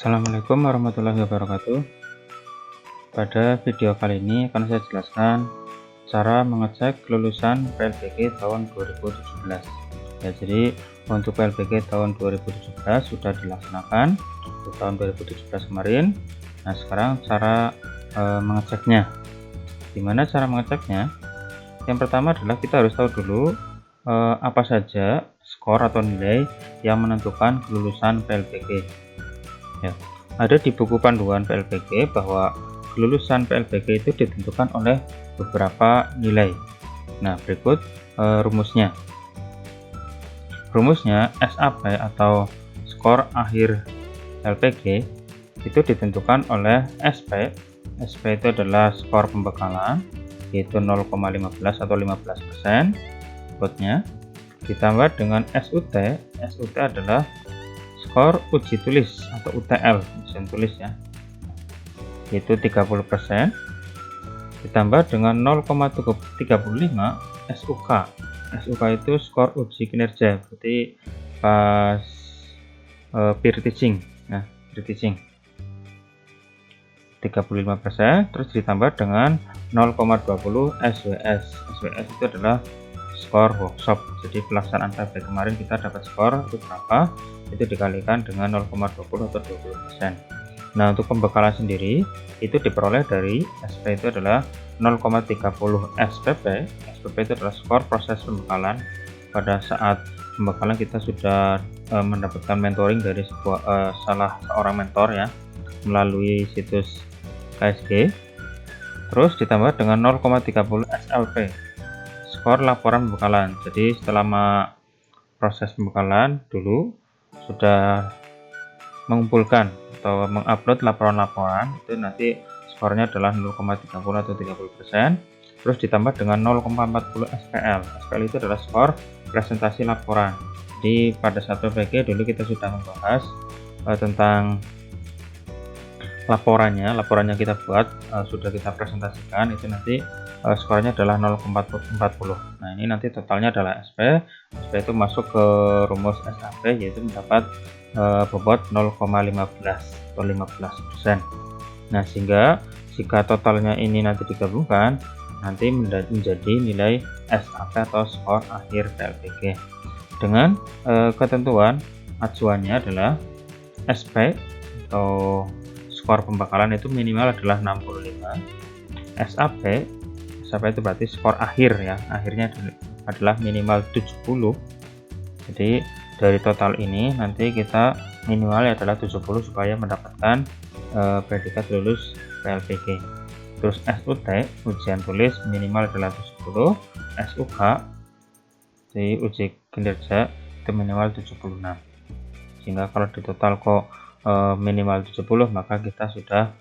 Assalamualaikum warahmatullahi wabarakatuh. Pada video kali ini akan saya jelaskan cara mengecek kelulusan PLBG tahun 2017. Jadi untuk PLBG tahun 2017 sudah dilaksanakan untuk tahun 2017 kemarin. Nah, sekarang cara mengeceknya. Gimana cara mengeceknya? Yang pertama adalah kita harus tahu dulu apa saja skor atau nilai yang menentukan kelulusan PLBG. Ya, ada di buku panduan PLBG bahwa kelulusan PLBG itu ditentukan oleh beberapa nilai. Nah, berikut rumusnya. Rumusnya SAP atau skor akhir LPG itu ditentukan oleh SP. SP itu adalah skor pembekalan, yaitu 0,15 atau 15%. Berikutnya ditambah dengan SUT. SUT adalah skor uji tulis atau UTL, ujian tulis ya, yaitu 30%, ditambah dengan 0,35 SUK. SUK itu skor uji kinerja, berarti pas peer teaching. Nah, peer teaching 35%, terus ditambah dengan 0,20 SWS. SWS itu adalah skor workshop. Jadi pelaksanaan PLBG kemarin kita dapat skor itu berapa, itu dikalikan dengan 0,20 atau 20%. Nah, untuk pembekalan sendiri itu diperoleh dari SP itu adalah 0,30 SPP. SPP itu adalah skor proses pembekalan. Pada saat pembekalan kita sudah mendapatkan mentoring dari salah seorang mentor ya, melalui situs KSG. Terus ditambah dengan 0,30 SLP, skor laporan pembekalan. Jadi selama proses pembekalan dulu sudah mengumpulkan atau mengupload laporan-laporan, itu nanti skornya adalah 0,30 atau 30%. Terus ditambah dengan 0,40 SPL. SPL itu adalah skor presentasi laporan. Jadi pada saat PLBG dulu kita sudah membahas tentang laporannya kita buat, sudah kita presentasikan, itu nanti skornya adalah 0,40. Nah, ini nanti totalnya adalah SP. SP itu masuk ke rumus SAP, yaitu mendapat bobot 0,15 atau 15%. Nah, sehingga jika totalnya ini nanti digabungkan, nanti menjadi nilai SAP atau skor akhir PLBG. Dengan ketentuan acuannya adalah SP atau skor pembekalan itu minimal adalah 65. SAP itu berarti skor akhir ya, akhirnya adalah minimal 70. Jadi dari total ini nanti kita minimalnya adalah 70 supaya mendapatkan predikat lulus PLBG. Terus SUT, ujian tulis, minimal adalah 70. SUK, di uji kinerja, itu minimal 76. Sehingga kalau di total kok minimal 70, maka kita sudah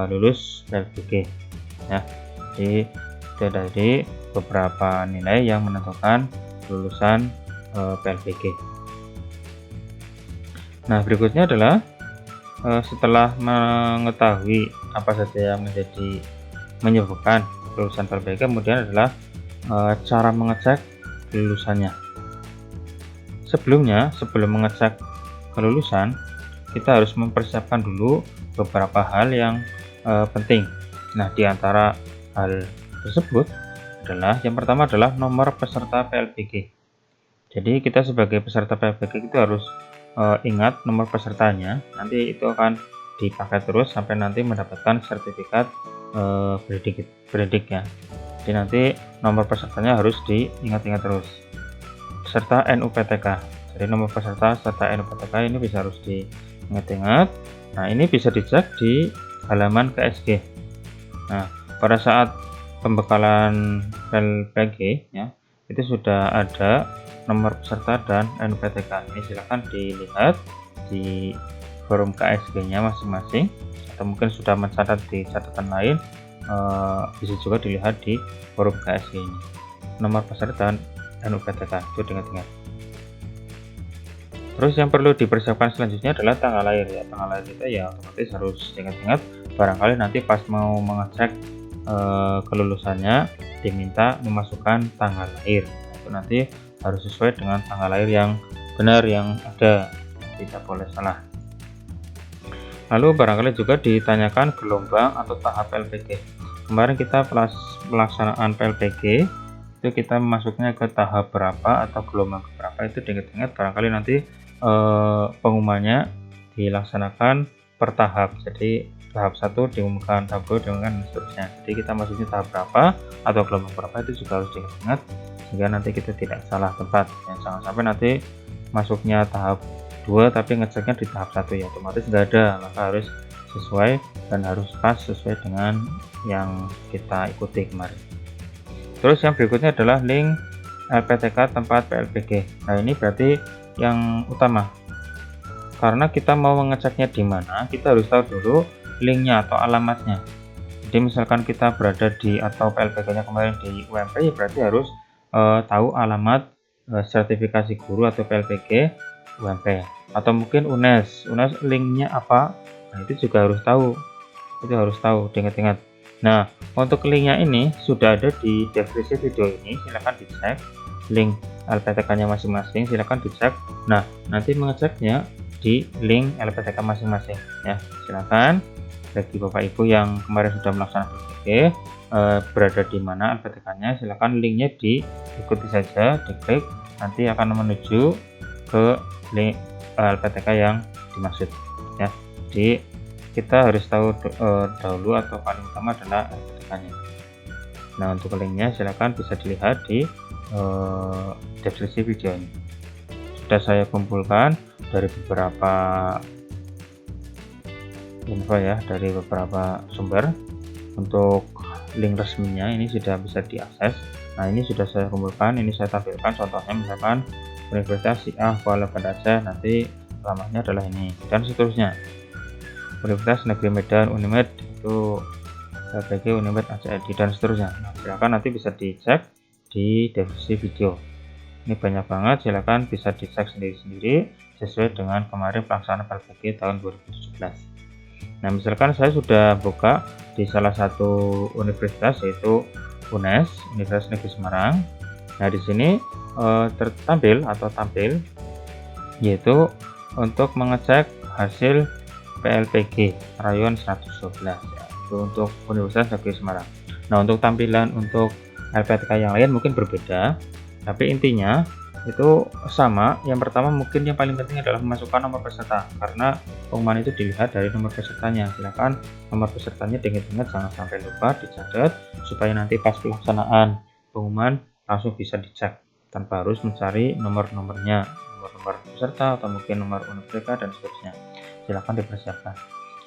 lulus PLBG ya. Jadi itu dari beberapa nilai yang menentukan lulusan PLBG. Nah, berikutnya adalah setelah mengetahui apa saja yang menyebabkan lulusan PLBG, kemudian adalah cara mengecek kelulusannya. Sebelum mengecek kelulusan, kita harus mempersiapkan dulu beberapa hal yang penting. Nah, di antara hal tersebut adalah yang pertama adalah nomor peserta PLBG. Jadi kita sebagai peserta PLBG itu harus ingat nomor pesertanya. Nanti itu akan dipakai terus sampai nanti mendapatkan sertifikat bredik ya. Jadi nanti nomor pesertanya harus diingat-ingat terus. Serta NUPTK. Jadi nomor peserta serta NUPTK ini bisa harus diingat-ingat. Nah, ini bisa dicek di halaman KSG. Nah, pada saat pembekalan PLBG ya, itu sudah ada nomor peserta dan NUPTK. Ini silahkan dilihat di forum KSG-nya masing-masing, atau mungkin sudah mencatat di catatan lain, bisa juga dilihat di forum KSG ini. Nomor peserta dan NUPTK itu diingat-ingat. Terus yang perlu dipersiapkan selanjutnya adalah tanggal lahir ya. Tanggal lahir kita ya otomatis harus diingat-ingat. Barangkali nanti pas mau mengecek kelulusannya diminta memasukkan tanggal lahir. Itu nanti harus sesuai dengan tanggal lahir yang benar yang ada, tidak boleh salah. Lalu barangkali juga ditanyakan gelombang atau tahap PLPG. Kemarin kita pelaksanaan PLPG itu kita masuknya ke tahap berapa atau gelombang berapa, itu diingat-ingat, barangkali nanti pengumumannya dilaksanakan per tahap. Jadi tahap 1 diumumkan, tahap 2 diumumkan, dan seterusnya. Jadi kita masuknya tahap berapa atau gelombang berapa itu juga harus diingat sehingga nanti kita tidak salah tempat ya. Jangan sampai nanti masuknya tahap 2 tapi ngeceknya di tahap 1 ya, otomatis nggak ada, maka harus sesuai dan harus pas sesuai dengan yang kita ikuti kemarin. Terus yang berikutnya adalah link LPTK tempat PLPG. Nah, ini berarti yang utama, karena kita mau mengeceknya di mana, kita harus tahu dulu linknya atau alamatnya. Jadi misalkan kita berada di atau PLPG-nya kemarin di UMP, ya berarti harus tahu alamat sertifikasi guru atau PLPG UMP, atau mungkin UNES linknya apa, nah itu juga harus tahu, diingat-ingat. Nah, untuk linknya ini sudah ada di deskripsi video ini, silahkan dicek link LPTK-nya masing-masing, silahkan dicek. Nah, nanti mengeceknya di link LPTK masing-masing ya, silahkan. Bagi Bapak Ibu yang kemarin sudah melaksanakan PLPG, berada di mana LPTK-nya, silahkan linknya diikuti saja, diklik, nanti akan menuju ke link LPTK yang dimaksud ya. Jadi kita harus tahu dahulu atau paling utama adalah LPTK-nya. Nah, untuk linknya silahkan bisa dilihat di deskripsi video ini. Sudah saya kumpulkan dari beberapa info ya, dari beberapa sumber. Untuk link resminya ini sudah bisa diakses. Nah, ini sudah saya kumpulkan, ini saya tampilkan contohnya, misalkan Universitas A Kuala Banda Aceh, nanti alamatnya adalah ini, dan seterusnya. Universitas Negeri Medan Unimed itu PLPG Unimed ACID, dan seterusnya. Nah, silakan nanti bisa dicek di deskripsi video. Ini banyak banget, silakan bisa dicek sendiri-sendiri sesuai dengan kemarin pelaksanaan PLPG tahun 2017. Nah, misalkan saya sudah buka di salah satu universitas, yaitu UNES, Universitas Negeri Semarang. Nah, di sini tampil yaitu untuk mengecek hasil PLPG Rayon 112 ya, itu untuk Universitas Negeri Semarang. Nah, untuk tampilan untuk LPTK yang lain mungkin berbeda, tapi intinya itu sama. Yang pertama mungkin yang paling penting adalah memasukkan nomor peserta, karena pengumuman itu dilihat dari nomor pesertanya. Silakan nomor pesertanya diingat-ingat, jangan sampai lupa dicatat supaya nanti pas pelaksanaan pengumuman langsung bisa dicek tanpa harus mencari nomor-nomornya, nomor peserta atau mungkin nomor UNBK dan seterusnya. Silakan dipersiapkan.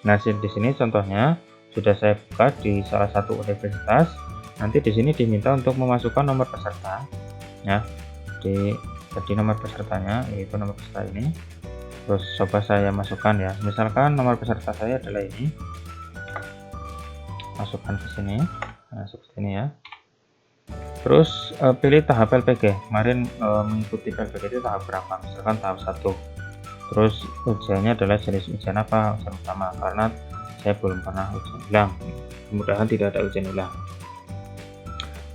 Nah, di sini contohnya sudah saya buka di salah satu universitas. Nanti di sini diminta untuk memasukkan nomor peserta ya. Jadi nomor pesertanya yaitu nomor peserta ini. Terus coba saya masukkan ya. Misalkan nomor peserta saya adalah ini. Masukkan ke sini. Nah, seperti ini ya. Terus pilih tahap PLPG. Kemarin mengikuti PLPG itu tahap berapa? Misalkan tahap 1. Terus ujiannya adalah jenis ujian apa? Ujian utama, karena saya belum pernah ujian ulang. Mudah-mudahan tidak ada ujian ulang.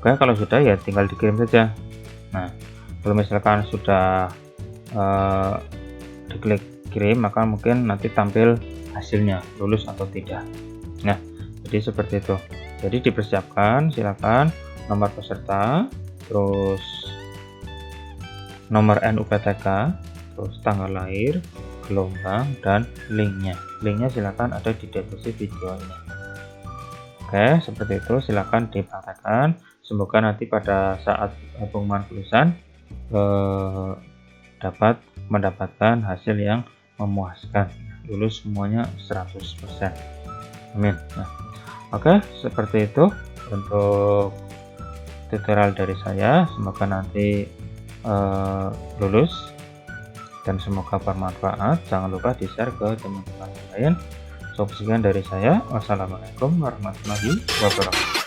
Oke, kalau sudah ya tinggal dikirim saja. Nah, kalau misalkan sudah diklik kirim, maka mungkin nanti tampil hasilnya lulus atau tidak. Nah, jadi seperti itu. Jadi dipersiapkan, silakan nomor peserta, terus nomor NUPTK, terus tanggal lahir, gelombang, dan linknya. Linknya silakan ada di deskripsi video ini. Oke, seperti itu, silakan dipraktekkan. Semoga nanti pada saat pengumuman kelulusan dapat mendapatkan hasil yang memuaskan, lulus semuanya 100%. Amin. Nah, oke, seperti itu untuk tutorial dari saya. Semoga nanti lulus dan semoga bermanfaat. Jangan lupa di share ke teman-teman lain. Sekian dari saya. Wassalamualaikum warahmatullahi wabarakatuh.